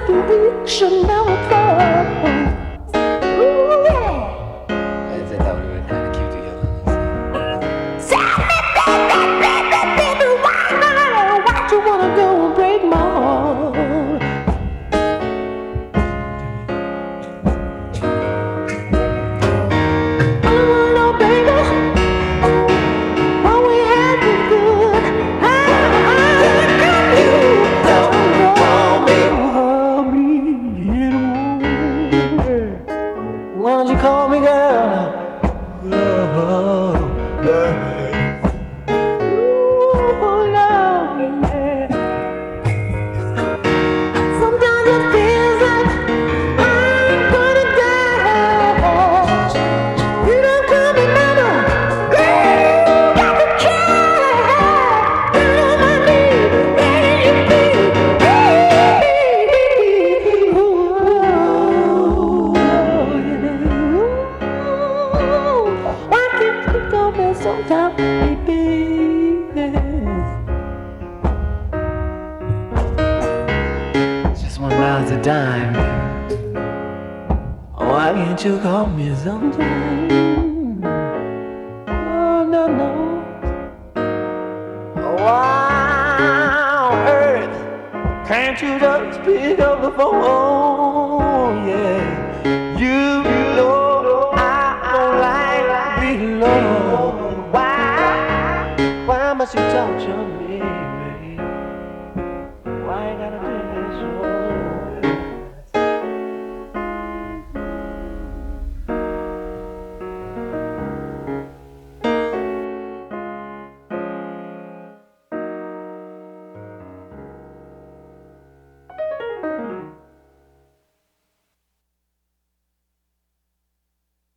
direction now apart. Ooh, yeah. I thought we were kind of cute together. Tell me, baby, why you wanna go and break my heart? I wanna know, baby, what we had was good. How come you don't want me anymore? Why don't you call me, girl? Oh, baby. Ooh, love, yeah. Sometimes it feels like I'm gonna die. You don't call me mama, girl, you got to try. Down on my knees, begging you please. Ooh, why can't you tell me sometime, baby? Just $1 a dime. Why can't you call me sometime? Oh, no, no. Wow, Earth, can't you just pick up the phone? Yeah, you know I don't like being alone. Why must you torture me, babe? Why you gotta do this?